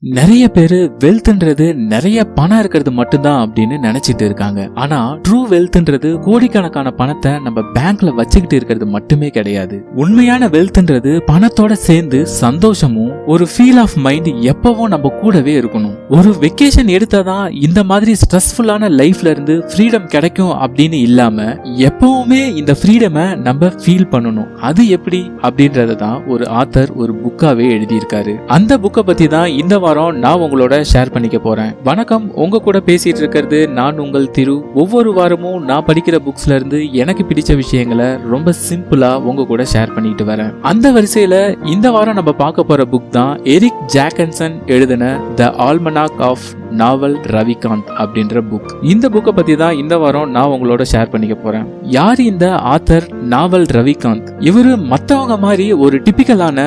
நிறைய பேரு வெல்த்ன்றது நிறைய பணம் இருக்கிறது மட்டும்தான் அப்படின்னு நினைச்சிட்டு இருக்காங்க. ஆனா ட்ரூ வெல்த்ன்றது கோடிக்கணக்கான பணத்தை நம்ம பேங்க்ல வச்சுக்கிட்டு இருக்கிறது மட்டுமே கிடையாது. உண்மையான வெல்த்ன்றது பணத்தோட சேர்ந்து சந்தோஷமும் ஒரு ஃபீல் ஆஃப் மைண்ட் எப்பவும் நம்ம கூடவே இருக்கணும். ஒரு வெக்கேஷன் எடுத்தாதான் இந்த மாதிரி ஸ்ட்ரெஸ்ஃபுல்லான லைஃப்ல இருந்து ஃப்ரீடம் கிடைக்கும் அப்படின்னு இல்லாம எப்பவுமே இந்த ஃப்ரீடமை நம்ம ஃபீல் பண்ணணும். அது எப்படி அப்படின்றதான் ஒரு ஆத்தர் ஒரு புக்காவே எழுதியிருக்காரு. அந்த புக்கை பத்தி தான் இந்த வாரம் நான் உங்களோட ஷேர் பண்ணிக்க போறேன். வணக்கம், உங்க கூட பேசிட்டு இருக்கிறது நான் உங்கள் திரு. ஒவ்வொரு வாரமும் நான் படிக்கிற புக்ஸ்ல இருந்து எனக்கு பிடிச்ச விஷயங்களை ரொம்ப சிம்பிளா உங்க கூட ஷேர் பண்ணிட்டு வரேன். அந்த வரிசையில இந்த வாரம் நம்ம பார்க்க போற புக் தான் எரிக் ஜாக்கன்சன் எழுதின தி ஆல்மனாக் ஆஃப் நாவல் ரவிகாந்த் அப்படின்ற புக். இந்த புக்கை பத்தி தான் இந்த வாரம் நான் உங்களோட ஷேர் பண்ணிக்க போறேன். யார் இந்த ஆத்தர் நாவல் ரவிகாந்த்? இவரு மத்தவங்க மாதிரி ஒரு டிபிக்கலான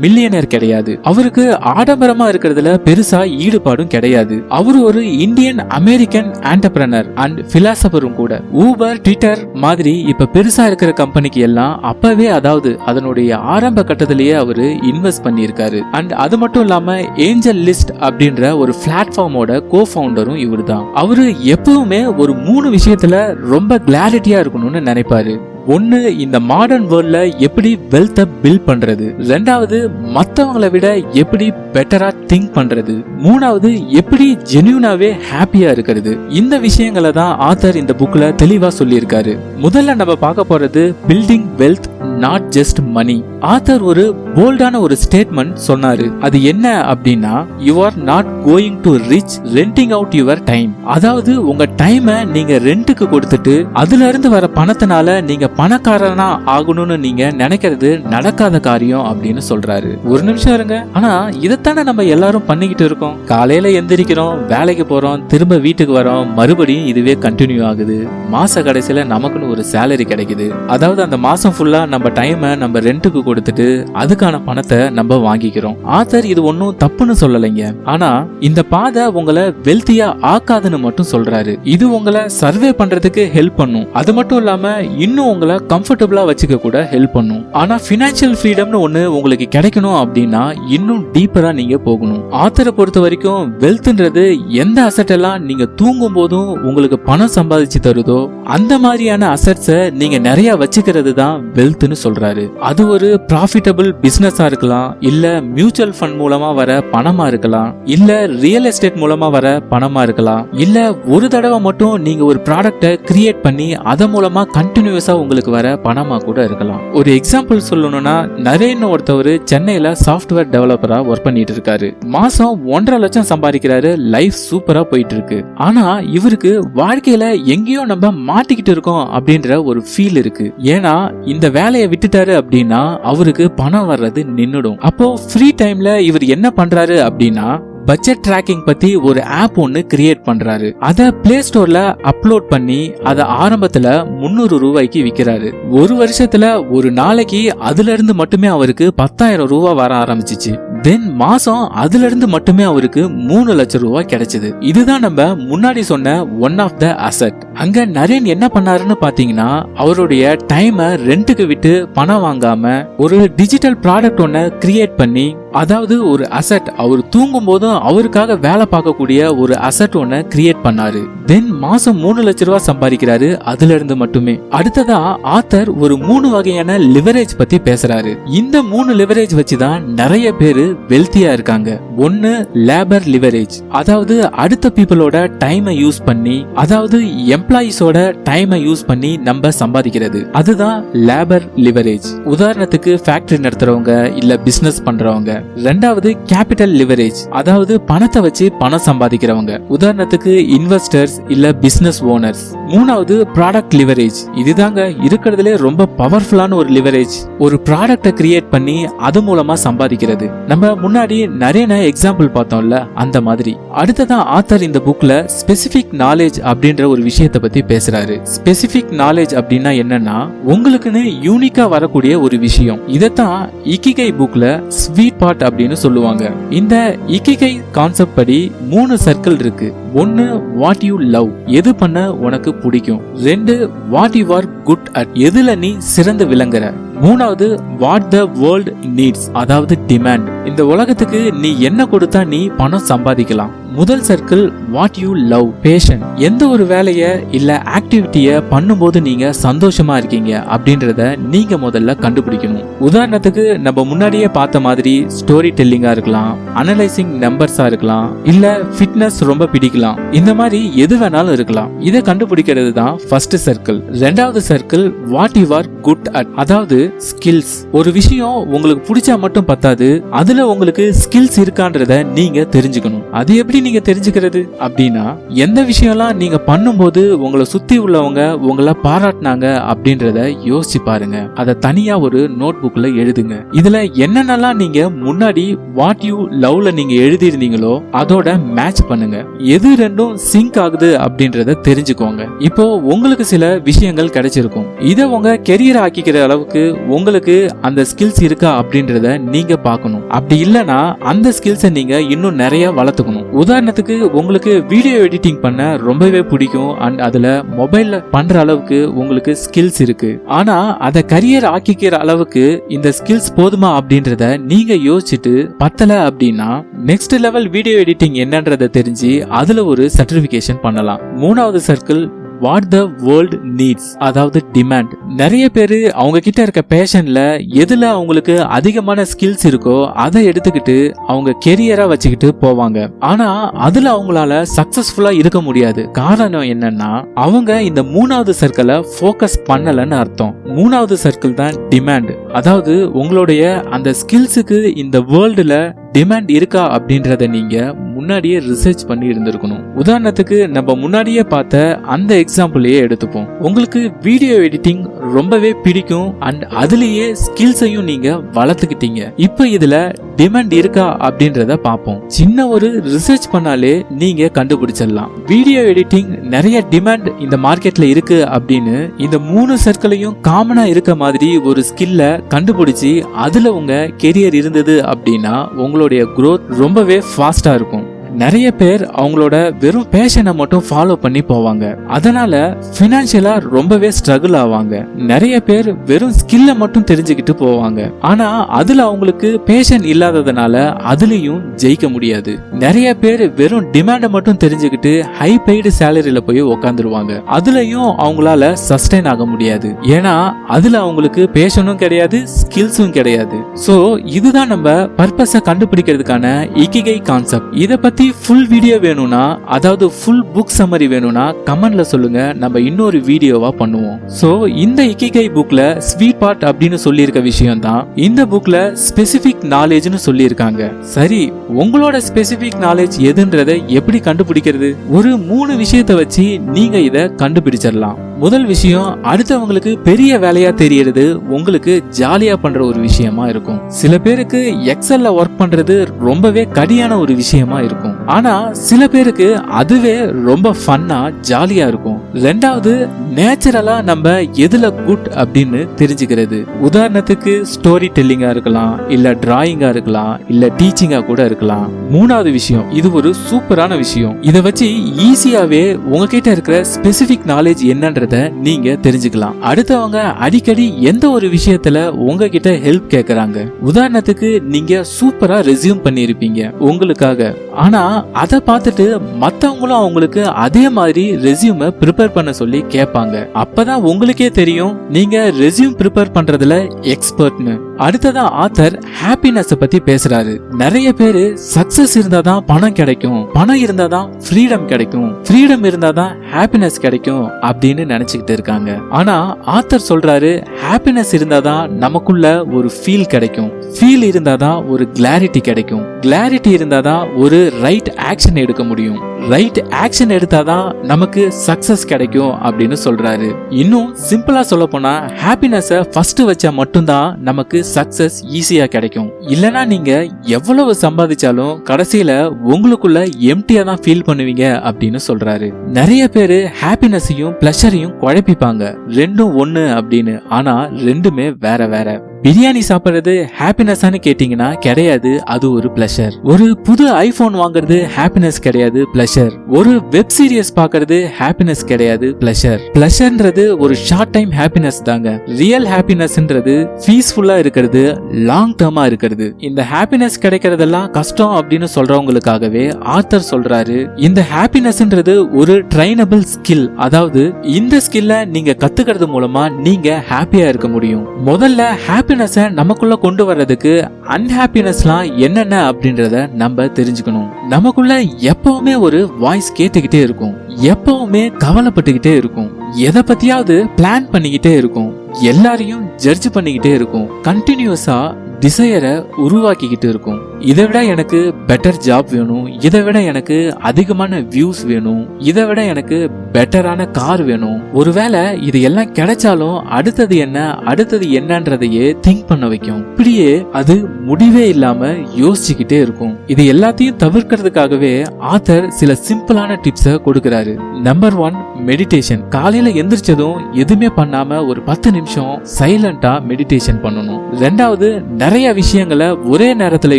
மில்லியனர் கிடையாது. அவருக்கு ஆடம்பரமா இருக்கிறதுல பெருசா ஈடுபாடும் கிடையாது. அவரு ஒரு இந்தியன் அமெரிக்கன் ஆண்டர்பிரனர் அண்ட் பிலாசபரும் கூட. ஊபர், ட்விட்டர் மாதிரி இப்ப பெருசா இருக்கிற கம்பெனிக்கு எல்லாம் அப்பவே, அதாவது அதனுடைய ஆரம்ப கட்டத்திலேயே அவரு இன்வெஸ்ட் பண்ணியிருக்காரு. அண்ட் அது மட்டும் இல்லாம ஏஞ்சல் லிஸ்ட் அப்படின்ற ஒரு பிளாட்ஃபார்மோட கோ-ஃபவுண்டரும் இவர் தான். அவரு எப்பவுமே ஒரு 3 விஷயத்துல ரொம்ப கிளாரிட்டியா இருக்கணும்னு நினைப்பாரு. ஒன்னு, இந்த மாடர்ன் வேர்ல்ட்ல எப்படி வெல்த்தை பில்ட் பண்றது. ரெண்டாவது, மத்தவங்களை விட எப்படி பெட்டரா திங்க் பண்றது. மூணாவது, எப்படி ஜென்யூனாவே ஹாப்பியா இருக்கிறது. இந்த விஷயங்களை தான் ஆத்தர் இந்த புக்ல தெளிவா சொல்லியிருக்காரு. முதல்ல நம்ம பார்க்க போறது building wealth, not just money. Author ஒரு போல்டான ஒரு ஸ்டேட்மெண்ட் சொன்னாரு. அது என்ன அப்படின்னா, you are not going to rich renting out your time. அதாவது உங்க டைமை நீங்க ரெண்டுக்கு கொடுத்துட்டு அதுல இருந்து வர பணத்தினால நீங்க பணக்காரனா ஆகணும்னு நீங்க நினைக்கிறது நடக்காத காரியம் அப்படின்னு சொல்றாரு. ஒரு நிமிஷம் இருங்க, ஆனா இதைத்தானே நம்ம எல்லாரும் பண்ணிக்கிட்டு இருக்கோம். காலையில எந்திரிக்கிறோம், வேலைக்கு போறோம், திரும்ப வீட்டுக்கு வரோம், மறுபடியும் இதுவே கண்டினியூ ஆகுது. மாச கடைசியில நமக்குன்னு ஒரு சேலரி கிடைக்குது. அதாவது அந்த மாசம் ஃபுல்லா நம்ம டைமை நம்ம ரெண்டுக்கு கொடுத்துட்டு அதுக்கான பணத்தை நம்ம வாங்கிக்கிறோம். ஆத்தர் இது ஒன்னும் தப்புன்னு சொல்லலைங்க. ஆனா இந்த பாதை உங்களை வெல்த்தியா ஆக்காதுன்னு மட்டும் சொல்றாரு. இது உங்களை சர்வே பண்றதுக்கு ஹெல்ப் பண்ணும். அது மட்டும் இல்லாம இன்னும் உங்களை கம்ஃபர்டபுளா வச்சுக்க கூட ஹெல்ப் பண்ணும். ஆனா பினான்சியல் ஃப்ரீடம்னு ஒண்ணு உங்களுக்கு கிடைக்கணும் அப்படின்னா இன்னும் டீப்பரா நீங்க போகணும். ஆத்தரை பொறுத்த வரைக்கும் வெல்த்ன்றது எந்த அசெட் எல்லாம் நீங்க தூங்கும் போதும் உங்களுக்கு பணம் சம்பாதிச்சு தருதோ அந்த மாதிரியான அசெட்ஸை நீங்க நிறைய வச்சுக்கிறது தான் வெல்த்னு சொல்றாரு. அது ஒரு ப்ராஃபிட்டபிள் பிசினஸா இருக்கலாம், இல்ல மியூச்சுவல் ஃபண்ட் மூலமா வர பணமா இருக்கலாம், இல்ல ரியல் எஸ்டேட் மூலமா வர பணமா இருக்கலாம், இல்ல ஒரு தடவை மட்டும் நீங்க ஒரு ப்ராடக்ட்டை கிரியேட் பண்ணி அத மூலமா கண்டினியூஸா உங்களுக்கு வர பணமா கூட இருக்கலாம். ஒரு எக்ஸாம்பிள் சொல்லணும்னா, நரேன் ஒருத்தவர் சென்னையில சாஃப்ட்வேர் டெவலப்பரா ஒர்க் பண்ணிட்டு இருக்காரு. மாசம் 1.5 லட்சம் சம்பாதிக்கிறாரு. லைஃப் சூப்பரா போயிட்டு இருக்கு. ஆனா இவருக்கு வாழ்க்கையில எங்கேயோ நம்ம மாட்டிக்கிட்டு இருக்கோம் அப்படின்ற ஒரு ஃபீல் இருக்கு. ஏன்னா இந்த வேலையை விட்டுட்டாரு அப்படின்னா அவருக்கு பணம் வர்றது நின்னுடும். அப்போ ஃப்ரீ டைம்ல இவர் என்ன பண்றாரு அப்படின்னா, பட்ஜெட் ட்ராக்கிங் பத்தி ஒரு ஆப் ஒன்னு கிரியேட் பண்றாரு. அத பிளே ஸ்டோர்ல அப்லோட் பண்ணி அத ஆரம்பத்துல 300 ரூபாய்க்கு விக்கிறாரு. ஒரு வருஷத்துல ஒரு நாளைக்கு அதுல இருந்து மட்டுமே அவருக்கு 10,000 ரூபாய் வர ஆரம்பிச்சிச்சு. தென் மாசம் அதுல இருந்து மட்டுமே அவருக்கு 3 லட்சம் ரூபாய் கிடைச்சது. இதுதான் நம்ம முன்னாடி சொன்ன ஒன் ஆஃப் த அசெட். அங்க நரேன் என்ன பண்ணாருன்னு பாத்தீங்கன்னா, அவருடைய டைமை ரெண்டுக்கு விட்டு பணம் வாங்காம ஒரு டிஜிட்டல் ப்ராடக்ட் ஒன்ன கிரியேட் பண்ணி, அதாவது ஒரு அசெட், அவர் தூங்கும் போதும் அவருக்காக வேலை பார்க்கக்கூடிய ஒரு அசெட் ஒன்ன கிரியேட் பண்ணாரு. தென் மாசம் 3 லட்சம் ரூபாய் சம்பாதிக்கிறாரு அதுல இருந்து மட்டுமே. அடுத்ததா ஆத்தர் ஒரு 3 வகையான லிவரேஜ் பத்தி பேசுறாரு. இந்த 3 லிவரேஜ் வச்சுதான் நிறைய பேரு வெல்த்தியா இருக்காங்க. ஒன்னு லேபர் லிவரேஜ், அதாவது அடுத்த பீப்புளோட டைமை யூஸ் பண்ணி, அதாவது எம்ப்ளாயிஸோட டைமை யூஸ் பண்ணி நம்ம சம்பாதிக்கிறது. அதுதான் லேபர் லிவரேஜ். உதாரணத்துக்கு ஃபேக்டரி நடத்துறவங்க இல்ல பிசினஸ் பண்றவங்க. ரெண்டாவது கேபிட்டல் லிவரேஜ், அதாவது பணத்தை வச்சு பணம் சம்பாதிக்கிறவங்க. உதாரணத்துக்கு இன்வெஸ்டர்ஸ் இல்ல பிசினஸ் ஓனர்ஸ். மூணாவது ப்ராடக்ட் லிவரேஜ். இதுதாங்க இருக்கிறதுலே ரொம்ப பவர்ஃபுல்லான ஒரு லிவரேஜ். ஒரு ப்ராடக்ட்டை கிரியேட் பண்ணி அது மூலமா சம்பாதிக்கிறது. நம்ம முன்னாடி நிறைய எக்ஸாம்பிள் பார்த்தோம்ல, அந்த மாதிரி. அடுத்ததான் ஆத்தர் இந்த புக்ல ஸ்பெசிபிக் நாலேஜ் அப்படின்ற ஒரு விஷயத்தை பத்தி பேசுறாரு. ஸ்பெசிபிக் நாலேஜ் அப்படின்னா என்னன்னா, உங்களுக்குன்னு யூனிக்கா வரக்கூடிய ஒரு விஷயம். இதத்தான் இக்கிகை புக்ல ஸ்வீட் பார்ட் அப்படின்னு சொல்லுவாங்க. இந்த இக்கிகை கான்செப்ட் படி 3 சர்க்கிள் இருக்கு. 1 வாட் யூ லவ், எது பண்ண உனக்கு பிடிக்கும். 2 what you are good at, எதுல நீ சிறந்து விளங்குற. மூணாவது வாட் த வேர்ல்ட் நீட்ஸ், அதாவது டிமாண்ட். இந்த உலகத்துக்கு நீ என்ன கொடுத்தா நீ பணம் சம்பாதிக்கலாம். முதல் circle what you love, passion. எந்த ஒரு வேலைய இல்ல ஆக்டிவிட்டிய பண்ணும்போது நீங்க சந்தோஷமா இருக்கீங்க அப்படின்றத நீங்க முதல்ல கண்டுபிடிக்கணும். உதாரணத்துக்கு நம்ம முன்னாடியே பார்த்த மாதிரி ஸ்டோரி டெல்லிங்கா இருக்கலாம், அனலைசிங் நம்பர்ஸா இருக்கலாம், இல்ல ஃபிட்னஸ் ரொம்ப பிடிக்கலாம். இந்த மாதிரி எது வேணாலும் இருக்கலாம். இதை கண்டுபிடிக்கிறது தான் ஃபர்ஸ்ட் சர்க்கிள். ரெண்டாவது circle what you are good at, அதாவது ஸ்கில்ஸ். ஒரு விஷயம் உங்களுக்கு பிடிச்சா மட்டும் பத்தாது, அதுல உங்களுக்கு ஸ்கில்ஸ் இருக்கான்றத நீங்க தெரிஞ்சுக்கணும். அது எப்படி நீங்க தெரிஞ்சுக்கிறது அப்படின்னா, எந்த விஷயம்லாம் நீங்க பண்ணும்போது உங்களை சுத்தி உள்ளவங்க உங்களை பாராட்டினாங்க அப்படின்றத யோசிச்சு பாருங்க. அதை தனியா ஒரு நோட் புக்ல எழுதுங்க. இதுல என்னென்னலாம் நீங்க முன்னாடி வாட் யூ லவ்ல நீங்க எழுதி இருந்தீங்களோ அதோட மேட்ச் பண்ணுங்க. எது ரெண்டும் சிங்க் ஆகுது அப்படின்றத தெரிஞ்சுக்கோங்க. இப்போ உங்களுக்கு சில விஷயங்கள் கிடைச்சிருக்கும். இதை உங்க கெரியர் ஆக்கிக்கிற அளவுக்கு உங்களுக்கு அந்த ஸ்கில்ஸ் இருக்கா அப்படின்றத நீங்க பார்க்கணும். அப்படி இல்லனா அந்த ஸ்கில்ஸை நீங்க இன்னும் நிறைய வளர்த்துக்கணும். உதாரணத்துக்கு உங்களுக்கு வீடியோ எடிட்டிங் பண்ண ரொம்பவே பிடிக்கும் அண்ட் அதுல மொபைல்ல பண்ற அளவுக்கு உங்களுக்கு ஸ்கில்ஸ் இருக்கு. ஆனா அதை கரியர் ஆக்கிக்கிற அளவுக்கு இந்த ஸ்கில்ஸ் போதுமா அப்படின்றத நீங்க யோசிச்சுட்டு பத்தல அப்படின்னா நெக்ஸ்ட் லெவல் வீடியோ எடிட்டிங் என்னன்றத தெரிஞ்சு அதுல ஒரு சர்டிபிகேஷன் பண்ணலாம். மூணாவது circle what the world needs, அதாவது டிமாண்ட். நிறைய பேரு அவங்க கிட்ட இருக்க பேஷன்ல எதுல அவங்களுக்கு அதிகமான ஸ்கில்ஸ் இருக்கோ அதை எடுத்துக்கிட்டு அவங்க கெரியரா வச்சுக்கிட்டு போவாங்க. ஆனா அதுல அவங்களால சக்சஸ்ஃபுல்லா இருக்க முடியாது. காரணம் என்னன்னா அவங்க இந்த மூணாவது சர்க்கிளை ஃபோக்கஸ் பண்ணலன்னு அர்த்தம். மூணாவது சர்க்கிள் தான் டிமாண்ட், அதாவது உங்களுடைய அந்த ஸ்கில்ஸுக்கு இந்த வேர்ல்டுல டிமாண்ட் இருக்கா அப்படின்றத நீங்க முன்னாடியே ரிசர்ச் பண்ணி இருந்திருக்கணும். உதாரணத்துக்கு நம்ம முன்னாடியே பார்த்த அந்த எக்ஸாம்பிளையே எடுத்துப்போம். உங்களுக்கு வீடியோ எடிட்டிங் ரொம்பவே பிடிக்கும் அண்ட் அதுலயே ஸ்கில்ஸையும் நீங்க வளர்த்துக்கிட்டீங்க. இப்ப இதுல டிமாண்ட் இருக்கா அப்படின்றத பார்ப்போம். சின்ன ஒரு ரிசர்ச் பண்ணாலே நீங்க கண்டுபிடிச்சிடலாம். வீடியோ எடிட்டிங் நிறைய டிமாண்ட் இந்த மார்க்கெட்ல இருக்கு அப்படின்னு இந்த மூணு சர்க்கிளையும் காமனா இருக்க மாதிரி ஒரு ஸ்கில்ல கண்டுபிடிச்சு அதுல உங்க கெரியர் இருந்தது அப்படின்னா உங்களுடைய growth ரொம்பவே ஃபாஸ்டா இருக்கும். நிறைய பேர் அவங்களோட வெறும் பேஷனை மட்டும் ஃபாலோ பண்ணி போவாங்க. அதனால பினான்சியலா ரொம்பவே ஸ்ட்ரகிள் ஆவாங்க. நிறைய பேர் வெறும் ஸ்கில்ல மட்டும் தெரிஞ்சுக்கிட்டு போவாங்க. ஆனா அதுல அவங்களுக்கு பேஷன் இல்லாததுனால அதுலயும் ஜெயிக்க முடியாது. நிறைய பேர் வெறும் டிமாண்ட மட்டும் தெரிஞ்சுக்கிட்டு ஹை பெய்டு சேலரியில போய் உக்காந்துருவாங்க. அதுலயும் அவங்களால சஸ்டைன் ஆக முடியாது. ஏன்னா அதுல அவங்களுக்கு பேஷனும் கிடையாது, ஸ்கில்ஸும் கிடையாது. சோ இதுதான் நம்ம பர்பஸை கண்டுபிடிக்கிறதுக்கான இக்கிகை கான்செப்ட். இத பத்தி ஃபுல் வீடியோ வேணும்னா, அதாவது ஃபுல் புக் சம்மரி வேணும்னா கமெண்ட்ல சொல்லுங்க, நம்ம இன்னொரு வீடியோவா பண்ணுவோம். சோ இந்த இக்கிகை புக்ல ஸ்வீட் பார்ட் அப்படின்னு சொல்லியிருக்க விஷயம் தான் இந்த புக்ல ஸ்பெசிபிக் நாலேஜ்னு சொல்லியிருக்காங்க. சரி, உங்களோட ஸ்பெசிபிக் நாலேஜ் எதுன்றதை எப்படி கண்டுபிடிக்கிறது? ஒரு 3 விஷயத்தை வச்சு நீங்க இத கண்டுபிடிச்சிடலாம். முதல் விஷயம், அடுத்தவங்களுக்கு பெரிய வேலையா தெரியறது உங்களுக்கு ஜாலியா பண்ற ஒரு விஷயமா இருக்கும். சில பேருக்கு எக்ஸல்ல ஒர்க் பண்றது ரொம்பவே கடியான ஒரு விஷயமா இருக்கும். ஆனா சில பேருக்கு அதுவே ரொம்ப ஃபன்னா ஜாலியா இருக்கும். ரெண்டாவது, நேச்சுரலா நம்ம எதுல குட் அப்படின்னு தெரிஞ்சுக்கிறது. உதாரணத்துக்கு ஸ்டோரி டெல்லிங்கா இருக்கலாம், இல்ல டிராயிங்கா இருக்கலாம், இல்ல டீச்சிங்கா கூட இருக்கலாம். மூணாவது விஷயம், இது ஒரு சூப்பரான விஷயம். இத வச்சு ஈஸியாவே உங்ககிட்ட இருக்கிற ஸ்பெசிபிக் நாலேஜ் என்னன்றத நீங்க தெரிஞ்சுக்கலாம். அடுத்தவங்க அடிக்கடி எந்த ஒரு விஷயத்துல உங்ககிட்ட ஹெல்ப் கேக்குறாங்க. உதாரணத்துக்கு நீங்க சூப்பரா ரெஸ்யூம் பண்ணிருப்பீங்க உங்களுக்காக. ஆனா அத பார்த்துட்டு மத்தவங்களும் அவங்களுக்கு அதே மாதிரி ரெஸ்யூமை ப்ரிப்பேர் பண்ண சொல்லி கேட்பாங்க. அப்பதான் உங்களுக்கே தெரியும் நீங்க ரெஸ்யூம் ப்ரிப்பேர் பண்றதுல எக்ஸ்பர்ட்னு. அடுத்ததான் ஆத்தர் ஹாப்பினஸ் பத்தி பேசுறாரு. நிறைய பேரு சக்சஸ் இருந்தாதான் பணம் கிடைக்கும், பணம் இருந்தாதான் ஃப்ரீடம் கிடைக்கும், ஃப்ரீடம் இருந்தாதான் ஹாப்பினஸ் கிடைக்கும் அப்படின்னு நினைச்சுக்கிட்டு இருக்காங்க. ஆனா ஆத்தர் சொல்றாரு, ஹாப்பினஸ் இருந்தாதான் நமக்குள்ள ஒரு ஃபீல் கிடைக்கும், ஃபீல் இருந்தாதான் ஒரு கிளாரிட்டி கிடைக்கும், கிளாரிட்டி இருந்தாதான் ஒரு ரைட் ஆக்ஷன் எடுக்க முடியும், ரைட் ஆக்ஷன் எடுத்தாதான் நமக்கு சக்சஸ் கிடைக்கும் அப்படின்னு சொல்றாரு. இன்னும் சிம்பிளா சொல்ல போனா ஹாப்பினஸ் ஃபர்ஸ்ட் வச்சா மட்டும்தான் நமக்கு சக்சஸ் ஈஸியா கிடைக்கும். இல்லனா நீங்க எவ்வளவு சம்பாதிச்சாலும் கடைசியில உங்களுக்குள்ள எம்டியா தான் ஃபீல் பண்ணுவீங்க அப்படின்னு சொல்றாரு. நிறைய பேரு ஹாப்பினஸையும் பிளஷரையும் குழப்பிப்பாங்க, ரெண்டும் ஒண்ணு அப்படின்னு. ஆனா ரெண்டுமே வேற வேற. பிரியாணி சாப்பிடுறது ஹாப்பினஸ்ஸான்னு கேட்டீங்கன்னா கிடையாது, அது ஒரு பிளஷர். ஒரு புது ஐபோன் வாங்குறது ஹாப்பினஸ் கிடையாது, பிளஷர். ஒரு வெப் சீரிஸ் பாக்குறது ஹாப்பினஸ் கிடையாது, பிளஷர். பிளஷர்ன்றது ஒரு ஷார்ட் டைம் ஹாப்பினஸ் தாங்க. ரியல் ஹாப்பினஸ்ன்றது பீஸ்ஃபுல்லா இருக்கிறது, லாங் டர்மா இருக்கிறது. இந்த ஹாப்பினஸ் கிடைக்கிறதெல்லாம் கஷ்டம் அப்படின்னு சொல்றவங்களுக்காகவே ஆத்தர் சொல்றாரு, இந்த ஹாப்பினஸ்ன்றது ஒரு ட்ரைனபிள் ஸ்கில். அதாவது இந்த ஸ்கில்ல நீங்க கத்துக்கிறது மூலமா நீங்க ஹாப்பியா இருக்க முடியும். முதல்ல ஹாப்பினஸ் நமக்குள்ள கொண்டு வர்றதுக்கு அன்ஹாப்பினஸ்லாம் என்னென்ன அப்படின்றத நம்ம தெரிஞ்சுக்கணும். நமக்குள்ள எப்பவுமே ஒரு வாய்ஸ் கேட்டுக்கிட்டே இருக்கும், எப்பவுமே கவலைப்பட்டுக்கிட்டே இருக்கும், எதை பத்தியாவது பிளான் பண்ணிக்கிட்டே இருக்கும், எல்லாரையும் ஜட்ஜ் பண்ணிக்கிட்டே இருக்கும், கண்டினியூஸா டிசையரை உருவாக்கிக்கிட்டு இருக்கும். இதை விட எனக்கு பெட்டர் ஜாப் வேணும், இதை விட எனக்கு அதிகமான வியூஸ் வேணும், இதை விட எனக்கு பெட்டரான கார் வேணும். ஒருவேளை இது எல்லாம் கிடைச்சாலும் அடுத்தது என்ன, அடுத்தது என்னன்றதையே திங்க் பண்ண வைக்கும். இப்படியே அது முடிவே இல்லாம யோசிச்சுக்கிட்டே இருக்கும். இது எல்லாத்தையும் தவிர்க்கிறதுக்காகவே ஆத்தர் சில சிம்பிளான டிப்ஸ கொடுக்கிறாரு. Number 1, meditation. காலையில எந்திரிச்சதும் எதுவுமே பண்ணாம ஒரு 10 நிமிஷம் சைலண்டா மெடிடேஷன் பண்ணணும். ரெண்டாவது, நிறைய விஷயங்களை ஒரே நேரத்துல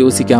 யோசிக்காம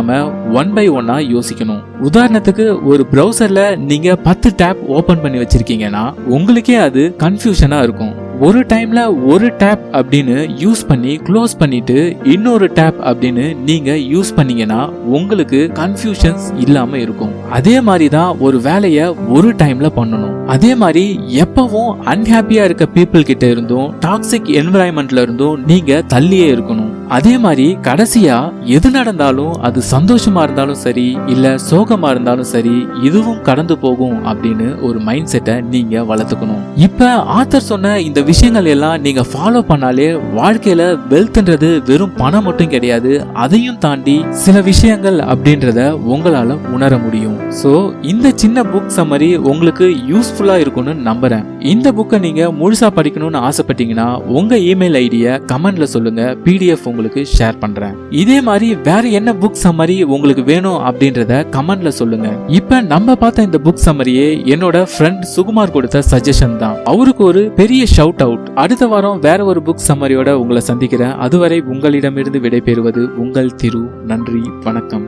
1 by 1 யோசிக்கணும். உதாரணத்துக்கு ஒரு பிரவுசர்ல நீங்க 10 டேப் ஓபன் பண்ணி வச்சிருக்கீங்கன்னா உங்களுக்கே அது கன்ஃபியூஷனா இருக்கும். ஒரு டைம்ல ஒரு டேப் அப்படின்னு யூஸ் பண்ணி க்ளோஸ் பண்ணிட்டு இன்னொரு டேப் அப்படின்னு நீங்க யூஸ் பண்ணீங்கன்னா உங்களுக்கு கன்ஃபியூஷன்ஸ் இல்லாம இருக்கும். அதே மாதிரி தான் ஒரு வேலைய ஒரு டைம்ல பண்ணணும். அதே மாதிரி எப்பவும் அன்ஹாப்பியா இருக்க பீப்புள் கிட்ட இருந்தும் டாக்ஸிக் என்விரான்மெண்ட்ல இருந்தும் நீங்க தள்ளியே இருக்கணும். அதே மாதிரி கடைசியா எது நடந்தாலும் அது சந்தோஷமா இருந்தாலும் சரி இல்ல சோகமா இருந்தாலும் சரி இதுவும் கடந்து போகும் அப்படின்னு ஒரு மைண்ட் செட்டை நீங்க வளர்த்துக்கணும். இப்ப ஆத்தர் சொன்ன இந்த விஷயங்கள் எல்லாம் நீங்க ஃபாலோ பண்ணாலே வாழ்க்கையில வெல்த்ன்றது வெறும் பணம் மட்டும் கிடையாது, அதையும் தாண்டி சில விஷயங்கள் அப்படின்றத உங்களால உணர முடியும். சோ இந்த சின்ன புக் சம்மரி உங்களுக்கு யூஸ்ஃபுல்லா இருக்கும்னு நம்புறேன். இந்த புக்கை நீங்க முழுசா படிக்கணும்னு ஆசைப்பட்டீங்கன்னா உங்க இமெயில் ஐடிய கமெண்ட்ல சொல்லுங்க, PDF உங்களுக்கு ஷேர் பண்றேன். இதே மாதிரி வேற என்ன புக் சம்மரி உங்களுக்கு வேணும் அப்படின்றத கமெண்ட்ல சொல்லுங்க. இப்ப நம்ம பார்த்த இந்த புக் சம்மரியே என்னோட ஃப்ரெண்ட் சுகுமார் கொடுத்த சஜஷன் தான். அவருக்கு ஒரு பெரிய ஷவுட் அவுட். அடுத்த வாரம் வேற ஒரு புக் சம்மரியோட உங்களை சந்திக்கிறேன். அதுவரை உங்களிடமிருந்து விடைபெறுவது உங்கள் திரு. நன்றி, வணக்கம்.